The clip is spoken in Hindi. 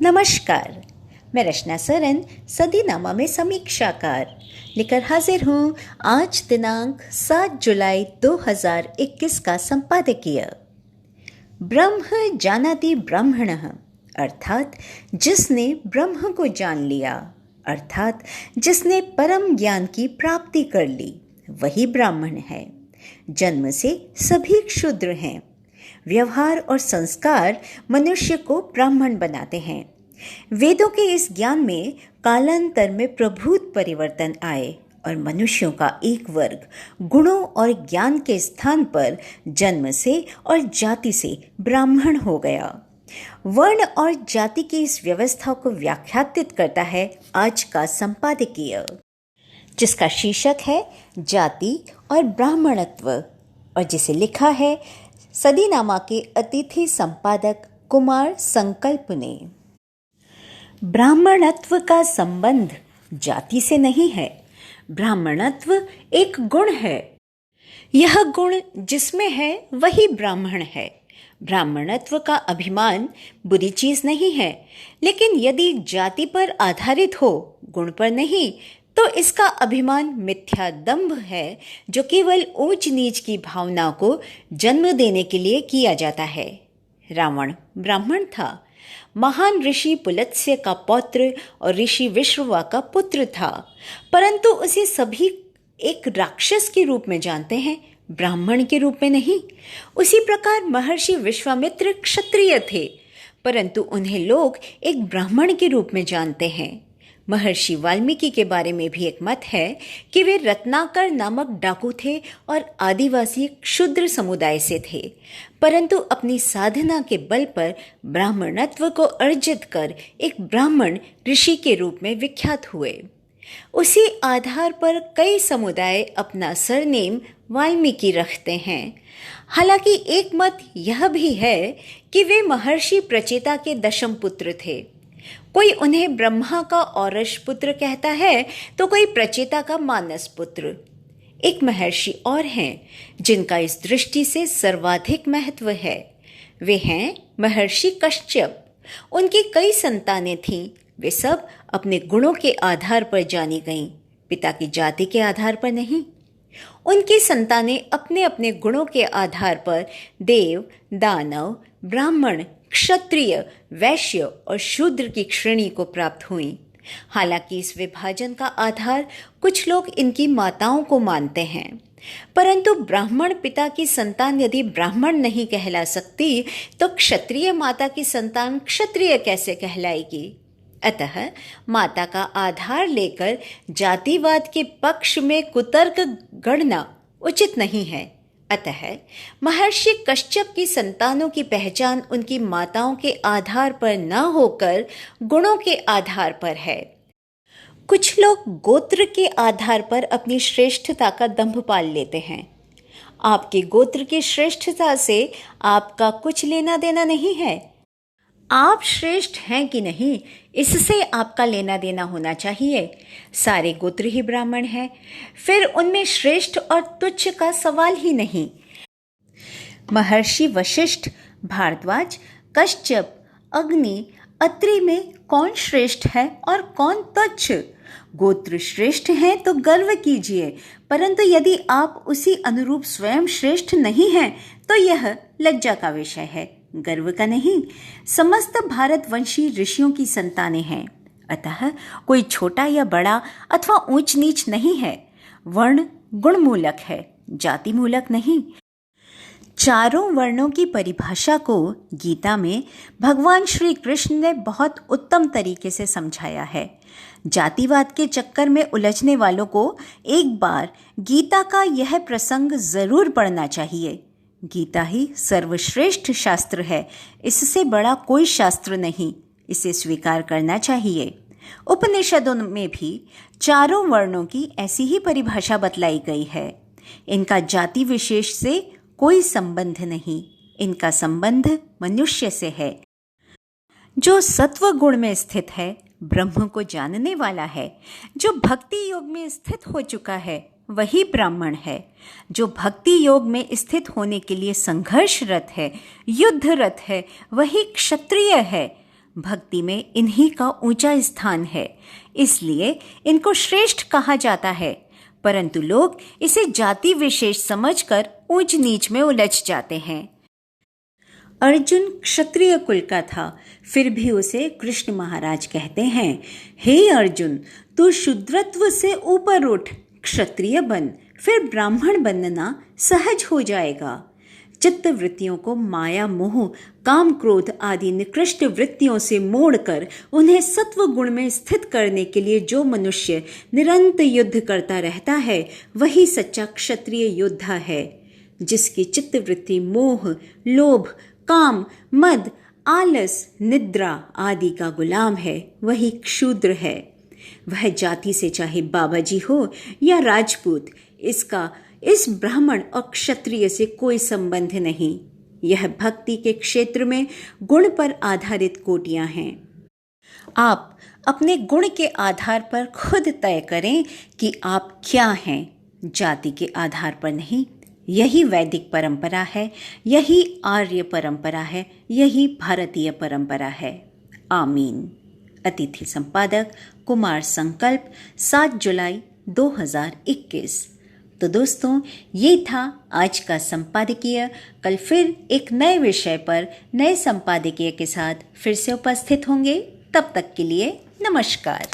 नमस्कार। मैं रचना सरन सदीनामा में समीक्षाकार लेकर हाजिर हूँ आज दिनांक 7 जुलाई 2021 का संपादकीय। ब्रह्म जानाति ब्रह्मणः अर्थात जिसने ब्रह्म को जान लिया, अर्थात जिसने परम ज्ञान की प्राप्ति कर ली, वही ब्राह्मण है। जन्म से सभी क्षुद्र हैं। व्यवहार और संस्कार मनुष्य को ब्राह्मण बनाते हैं। वेदों के इस ज्ञान में कालांतर में प्रभुत परिवर्तन आए और मनुष्यों का एक वर्ग गुणों और ज्ञान के स्थान पर जन्म से और जाति से ब्राह्मण हो गया। वर्ण और जाति की इस व्यवस्था को व्याख्यातित करता है आज का संपादकीय, जिसका शीर्षक है जाति और ब्राह्मणत्व और जिसे लिखा है सदीनामा के अतिथि संपादक कुमार संकल्प ने। ब्राह्मणत्व का संबंध जाति से नहीं है। ब्राह्मणत्व एक गुण है। यह गुण जिसमें है वही ब्राह्मण है। ब्राह्मणत्व का अभिमान बुरी चीज नहीं है, लेकिन यदि जाति पर आधारित हो, गुण पर नहीं, तो इसका अभिमान मिथ्या दंभ है जो केवल ऊंच नीच की भावना को जन्म देने के लिए किया जाता है। रावण ब्राह्मण था, महान ऋषि पुलत्स्य का पौत्र और ऋषि विश्रवा का पुत्र था, परंतु उसे सभी एक राक्षस के रूप में जानते हैं, ब्राह्मण के रूप में नहीं। उसी प्रकार महर्षि विश्वामित्र क्षत्रिय थे, परंतु उन्हें लोग एक ब्राह्मण के रूप में जानते हैं। महर्षि वाल्मीकि के बारे में भी एक मत है कि वे रत्नाकर नामक डाकू थे और आदिवासी क्षुद्र समुदाय से थे, परंतु अपनी साधना के बल पर ब्राह्मणत्व को अर्जित कर एक ब्राह्मण ऋषि के रूप में विख्यात हुए। उसी आधार पर कई समुदाय अपना सरनेम वाल्मीकि रखते हैं। हालांकि एक मत यह भी है कि वे महर्षि प्रचेता के दशम पुत्र थे। कोई उन्हें ब्रह्मा का औरस पुत्र कहता है तो कोई प्रचेता का मानस पुत्र। एक महर्षि और हैं जिनका इस दृष्टि से सर्वाधिक महत्व है। वे हैं महर्षि कश्यप। उनकी कई संतानें थीं। वे सब अपने गुणों के आधार पर जानी गईं, पिता की जाति के आधार पर नहीं। उनकी संतानें अपने अपने गुणों के आधार पर देव, दानव, ब्राह्मण, क्षत्रिय, वैश्य और शूद्र की श्रेणी को प्राप्त हुई। हालांकि इस विभाजन का आधार कुछ लोग इनकी माताओं को मानते हैं, परंतु ब्राह्मण पिता की संतान यदि ब्राह्मण नहीं कहला सकती तो क्षत्रिय माता की संतान क्षत्रिय कैसे कहलाएगी? अतः माता का आधार लेकर जातिवाद के पक्ष में कुतर्क गढ़ना उचित नहीं है। अतः महर्षि कश्यप की संतानों की पहचान उनकी माताओं के आधार पर न होकर गुणों के आधार पर है। कुछ लोग गोत्र के आधार पर अपनी श्रेष्ठता का दंभ पाल लेते हैं। आपके गोत्र की श्रेष्ठता से आपका कुछ लेना देना नहीं है। आप श्रेष्ठ हैं कि नहीं, इससे आपका लेना देना होना चाहिए। सारे गोत्र ही ब्राह्मण हैं, फिर उनमें श्रेष्ठ और तुच्छ का सवाल ही नहीं। महर्षि वशिष्ठ, भारद्वाज, कश्यप, अग्नि, अत्रि में कौन श्रेष्ठ है और कौन तुच्छ? गोत्र श्रेष्ठ हैं तो गर्व कीजिए, परंतु यदि आप उसी अनुरूप स्वयं श्रेष्ठ नहीं हैं तो यह लज्जा का विषय है, गर्व का नहीं। समस्त भारतवंशी ऋषियों की संतानें हैं, अतः कोई छोटा या बड़ा अथवा ऊंच नीच नहीं है। वर्ण गुण मूलक है, जाति मूलक नहीं। चारों वर्णों की परिभाषा को गीता में भगवान श्री कृष्ण ने बहुत उत्तम तरीके से समझाया है। जातिवाद के चक्कर में उलझने वालों को एक बार गीता का यह प्रसंग जरूर पढ़ना चाहिए। गीता ही सर्वश्रेष्ठ शास्त्र है, इससे बड़ा कोई शास्त्र नहीं, इसे स्वीकार करना चाहिए। उपनिषदों में भी चारों वर्णों की ऐसी ही परिभाषा बतलाई गई है। इनका जाति विशेष से कोई संबंध नहीं, इनका संबंध मनुष्य से है। जो सत्व गुण में स्थित है, ब्रह्म को जानने वाला है, जो भक्ति योग में स्थित हो चुका है, वही ब्राह्मण है। जो भक्ति योग में स्थित होने के लिए संघर्षरत है, युद्धरत है, वही क्षत्रिय है। भक्ति में इन्हीं का ऊंचा स्थान है, इसलिए इनको श्रेष्ठ कहा जाता है। परंतु लोग इसे जाति विशेष समझकर ऊंच नीच में उलझ जाते हैं। अर्जुन क्षत्रिय कुल का था, फिर भी उसे कृष्ण महाराज कहते हैं, हे अर्जुन, तू शूद्रत्व से ऊपर उठ, क्षत्रिय बन, फिर ब्राह्मण बनना सहज हो जाएगा। चित्त वृत्तियों को माया, मोह, काम, क्रोध आदि निकृष्ट वृत्तियों से मोड़कर उन्हें सत्व गुण में स्थित करने के लिए जो मनुष्य निरंतर युद्ध करता रहता है, वही सच्चा क्षत्रिय योद्धा है। जिसकी चित्त वृत्ति मोह, लोभ, काम, मद, आलस, निद्रा आदि का गुलाम है, वही क्षूद्र है। वह जाति से चाहे बाबाजी हो या राजपूत, इसका इस ब्राह्मण और क्षत्रिय से कोई संबंध नहीं। यह भक्ति के क्षेत्र में गुण पर आधारित कोटियां हैं। आप अपने गुण के आधार पर खुद तय करें कि आप क्या हैं, जाति के आधार पर नहीं। यही वैदिक परंपरा है, यही आर्य परंपरा है, यही भारतीय परंपरा है। आमीन। अतिथि संपादक कुमार संकल्प, 7 जुलाई 2021। तो दोस्तों, ये था आज का संपादकीय। कल फिर एक नए विषय पर नए संपादकीय के साथ फिर से उपस्थित होंगे। तब तक के लिए नमस्कार।